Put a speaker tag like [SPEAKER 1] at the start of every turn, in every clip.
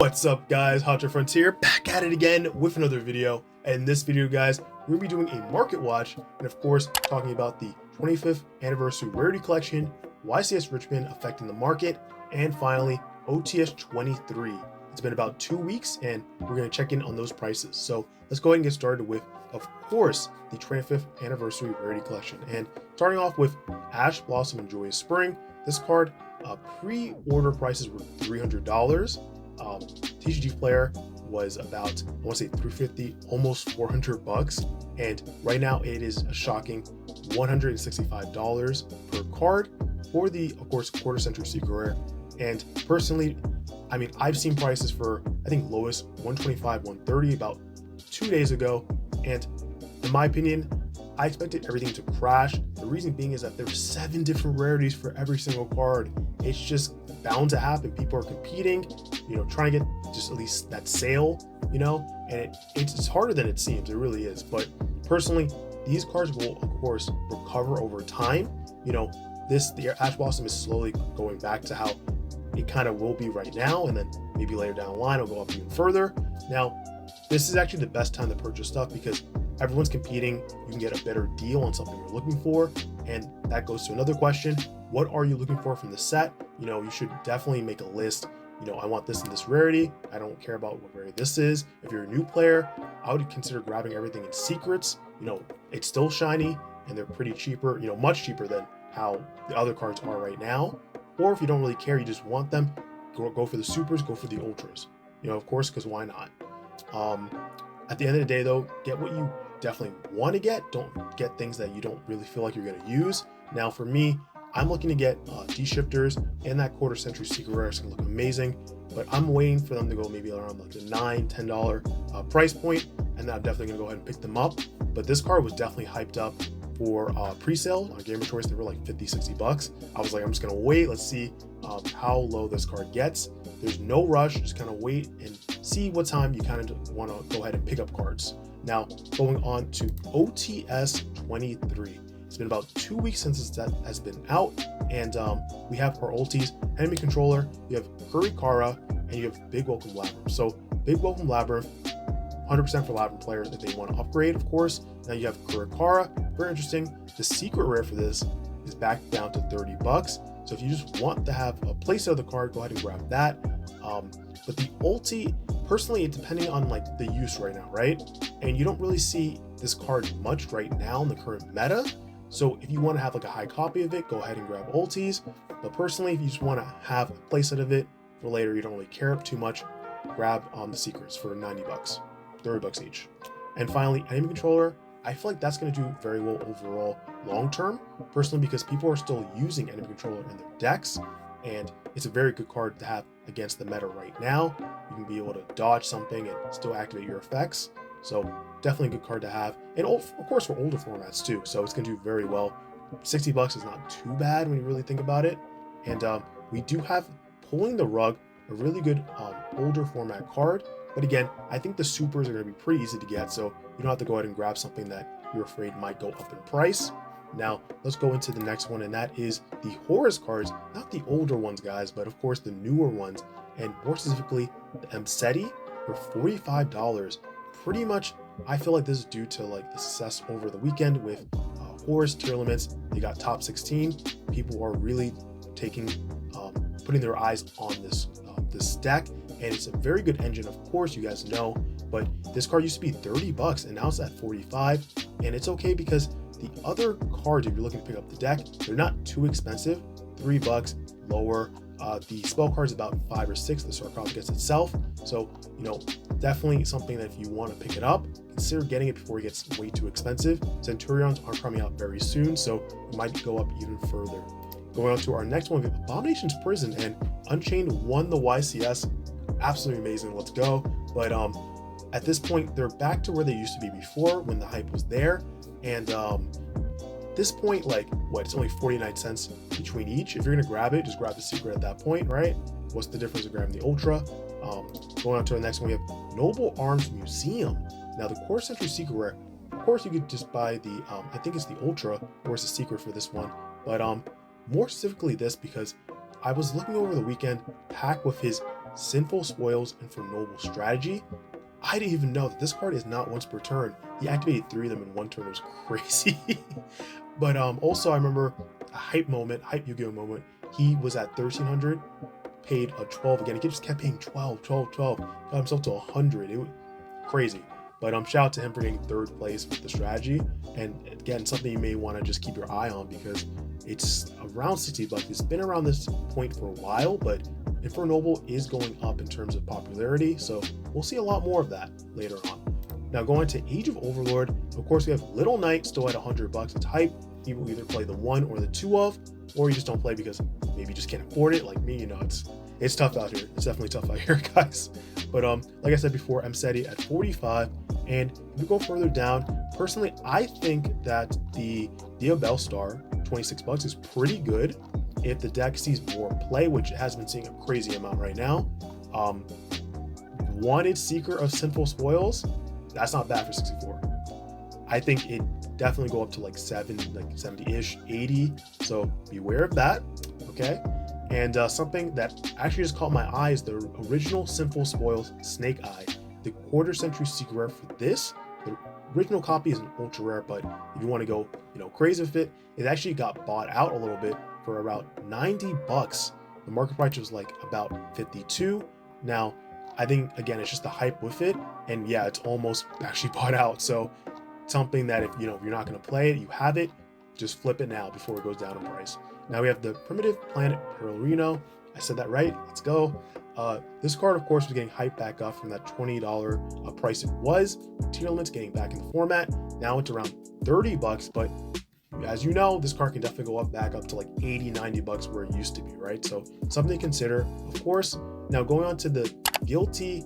[SPEAKER 1] What's up, guys? Hotshotfrontier back at it again with another video. And in this video, guys, we're gonna be doing a market watch and of course talking about the 25th anniversary rarity collection, YCS Richmond affecting the market, and finally OTS 23. It's been about 2 weeks and we're gonna check in on those prices. So let's go ahead and get started with, of course, the 25th anniversary rarity collection. And starting off with Ash Blossom and Joyous Spring. This card, pre-order prices were $300. TCG player was about, I want to say $350, almost $400, and right now it is a shocking $165 per card for the, of course, quarter century secret rare. And personally, I mean, I've seen prices for, I think lowest 125, 130 about 2 days ago, and in my opinion, I expected everything to crash. The reason being is that there's 7 different rarities for every single card. It's just bound to happen. People are competing, trying to get just at least that sale, and it's harder than it seems. It really is. But personally, these cards will, of course, recover over time. The Ash Blossom is slowly going back to how it kind of will be right now, and then maybe later down the line it'll go up even further. Now, this is actually the best time to purchase stuff because everyone's competing. You can get a better deal on something you're looking for. And that goes to another question. What are you looking for from the set? You should definitely make a list. I want this and this rarity. I don't care about what rarity this is. If you're a new player, I would consider grabbing everything in secrets. It's still shiny and they're pretty cheaper, much cheaper than how the other cards are right now. Or if you don't really care, you just want them, go for the supers, go for the ultras. Of course, because why not? At the end of the day, though, get what you definitely want to get. Don't get things that you don't really feel like you're going to use. Now, for me, I'm looking to get D-shifters, and that quarter century secret rare is going to look amazing. But I'm waiting for them to go maybe around like the $9, $10 price point, and then I'm definitely going to go ahead and pick them up. But this card was definitely hyped up for pre-sale on Gamer Choice. They were like $50, $60. I was like, I'm just going to wait. Let's see how low this card gets. There's no rush. Just kind of wait and see what time you kind of want to go ahead and pick up cards. Now, going on to OTS 23. It's been about 2 weeks since that has been out, and we have our ulties, enemy controller, you have Kurikara, and you have Big Welcome Labyrinth. So Big Welcome Labyrinth, 100% for Labyrinth players if they want to upgrade, of course. Now you have Kurikara, very interesting. The secret rare for this is back down to $30. So if you just want to have a playset of the card, go ahead and grab that. But the ulti, personally, depending on like the use right now, right? And you don't really see this card much right now in the current meta. So if you want to have like a high copy of it, go ahead and grab ultis. But personally, if you just want to have a playset of it for later, you don't really care too much, grab the secrets for $90, $30 each. And finally, enemy controller. I feel like that's going to do very well overall long term, personally, because people are still using enemy controller in their decks, and it's a very good card to have against the meta right now. You can be able to dodge something and still activate your effects. So definitely a good card to have, and of course for older formats too. So it's going to do very well. $60 is not too bad when you really think about it. And we do have Pulling the Rug, a really good older format card. But again, I think the supers are going to be pretty easy to get, so you don't have to go ahead and grab something that you're afraid might go up in price. Now, let's go into the next one, and that is the Horus cards, not the older ones, guys, but of course the newer ones, and more specifically, the Emseti for $45. Pretty much, I feel like this is due to like the success over the weekend with Horus tier limits. They got top 16. People are really putting their eyes on this deck, and it's a very good engine, of course, you guys know. But this card used to be $30 and now it's at $45, and it's okay because the other cards, if you're looking to pick up the deck, they're not too expensive. $3 lower. The spell card is about 5 or 6, the sarcophagus itself. So definitely something that if you want to pick it up, consider getting it before it gets way too expensive. Centurions are coming out very soon, so it might go up even further. Going on to our next one, we have Abomination's Prison, and Unchained won the YCS. Absolutely amazing. Let's go. But at this point, they're back to where they used to be before when the hype was there. And this point, like, it's only 49 cents between each. If you're going to grab it, just grab the secret at that point, right? What's the difference of grabbing the Ultra? Going on to the next one, we have Noble Arms Museum. Now, the Core Century Secret Rare, of course, you could just buy the, I think it's the Ultra, or it's a secret for this one. But more specifically this, because I was looking over the weekend, pack with his Sinful Spoils and For Noble Strategy. I didn't even know that this card is not once per turn. He activated 3 of them in 1 turn. It was crazy. But also I remember a hype Yu-Gi-Oh moment. He was at 1300, paid a 12 again. He just kept paying 12, got himself to 100. It was crazy. But shout out to him for getting 3rd place with the strategy. And again, something you may want to just keep your eye on because it's around 60 bucks. It's been around this point for a while, but For Noble is going up in terms of popularity. So we'll see a lot more of that later on. Now going to Age of Overlord, of course we have Little Knight still at 100 bucks. It's hype. You will either play the 1 or the 2 of, or you just don't play because maybe you just can't afford it. Like me, it's tough out here. It's definitely tough out here, guys. But like I said before, I'm set at 45. And if we go further down, personally, I think that the Diabell Star, 26 bucks, is pretty good if the deck sees more play, which it has been seeing a crazy amount right now. Wanted Seeker of Sinful Spoils, that's not bad for 64. I think it definitely go up to like 70-ish, 80. So beware of that, okay? And something that actually just caught my eye is the original Sinful Spoils Snake Eye, the quarter century secret rare for this. The original copy is an ultra rare, but if you want to go, crazy with it, it actually got bought out a little bit for about 90 bucks. The market price was like about 52. Now, I think again, it's just the hype with it, and yeah, it's almost actually bought out. So something that if you're not going to play it, you have it, just flip it now before it goes down in price. Now we have the Primitive Planet Perlino. I said that right. Let's go. This card, of course, was getting hyped back up from that $20 price it was. Tier limits getting back in the format. Now it's around 30 bucks, but as you know, this card can definitely go back up to like 80, 90 bucks where it used to be, right? So something to consider, of course. Now going on to the Guilty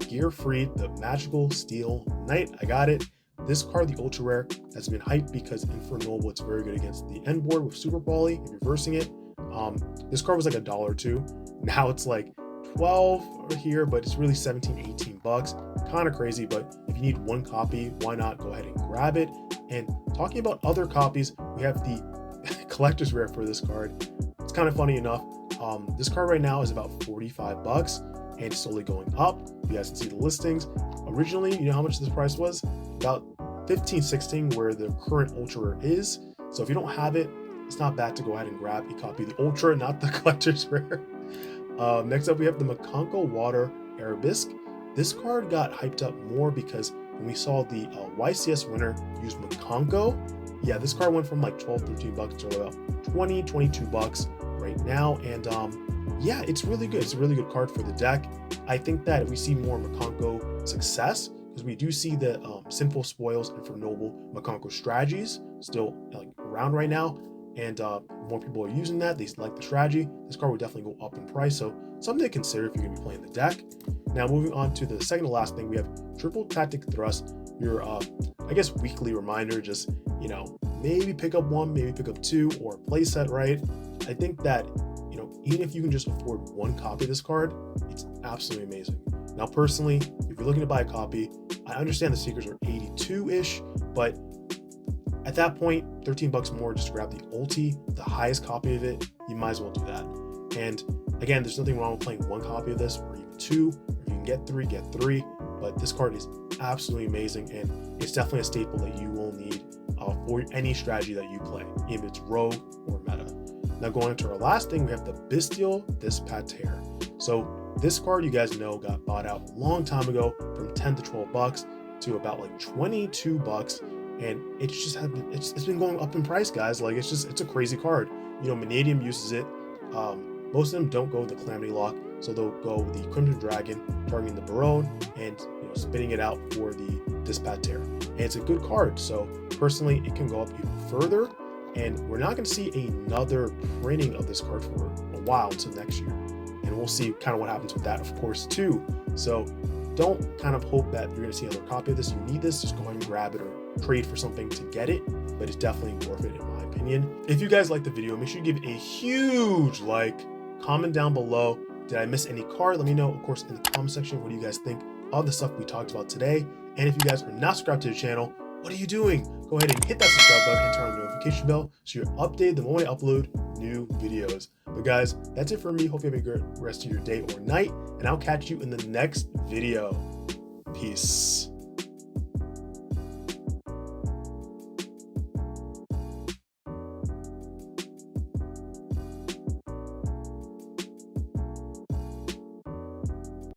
[SPEAKER 1] Gear Freed, the Magical Steel Knight. I got it. This card, the ultra rare, has been hyped because in For Noble, it's very good against the end board with Super Volley and reversing it. This card was like $1 or $2. Now it's like 12 here, but it's really 17, 18 bucks. Kind of crazy, but if you need 1 copy, why not go ahead and grab it? And talking about other copies, we have the collector's rare for this card. It's kind of funny enough. This card right now is about 45 bucks and it's slowly going up. You guys can see the listings. Originally, you know how much this price was? About 15, 16, where the current ultra rare is. So if you don't have it, it's not bad to go ahead and grab a copy of the ultra, not the collector's rare. Next up, we have the Makonko Water Arabesque. This card got hyped up more because when we saw the YCS winner use Makonko, yeah, this card went from like 12, 13 bucks to about 20, 22 bucks right now. And yeah, it's really good. It's a really good card for the deck. I think that if we see more Makonko success, because we do see the Sinful Spoils and For Noble Makonko strategies still around right now, and more people are using that. They like the strategy. This card would definitely go up in price, so something to consider if you're going to be playing the deck. Now moving on to the second to last thing, we have Triple Tactic Thrust, your I guess weekly reminder. Just maybe pick up 1, maybe pick up 2, or play set right. I think that even if you can just afford 1 copy of this card, it's absolutely amazing. Now personally, if you're looking to buy a copy, I understand the Seekers are 82-ish, but at that point, 13 bucks more just to grab the ulti, the highest copy of it, you might as well do that. And again, there's nothing wrong with playing 1 copy of this, or even 2. If you can get 3, get 3. But this card is absolutely amazing, and it's definitely a staple that you will need for any strategy that you play, if it's rogue or meta. Now going into our last thing, we have the Bestial Dispater. So this card, you guys know, got bought out a long time ago from 10 to 12 bucks to about like 22 bucks. And it's been going up in price, guys. Like it's a crazy card. Vanadium uses it. Most of them don't go with the Calamity Lock, so they'll go with the Crimson Dragon, targeting the Barone, and spinning it out for the Dispater. And it's a good card. So personally, it can go up even further. And we're not going to see another printing of this card for a while until next year. And we'll see kind of what happens with that, of course, too. So don't kind of hope that you're going to see another copy of this. You need this, just go ahead and grab it or trade for something to get it. But it's definitely worth it in my opinion. If you guys like the video, make sure you give it a huge like, comment down below. Did I miss any card? Let me know, of course, in the comment section. What do you guys think of the stuff we talked about today? And if you guys are not subscribed to the channel, what are you doing? Go ahead and hit that subscribe button and turn on the notification bell so you're updated the moment I upload new videos. But guys, that's it for me. Hope you have a good rest of your day or night, and I'll catch you in the next video. Peace.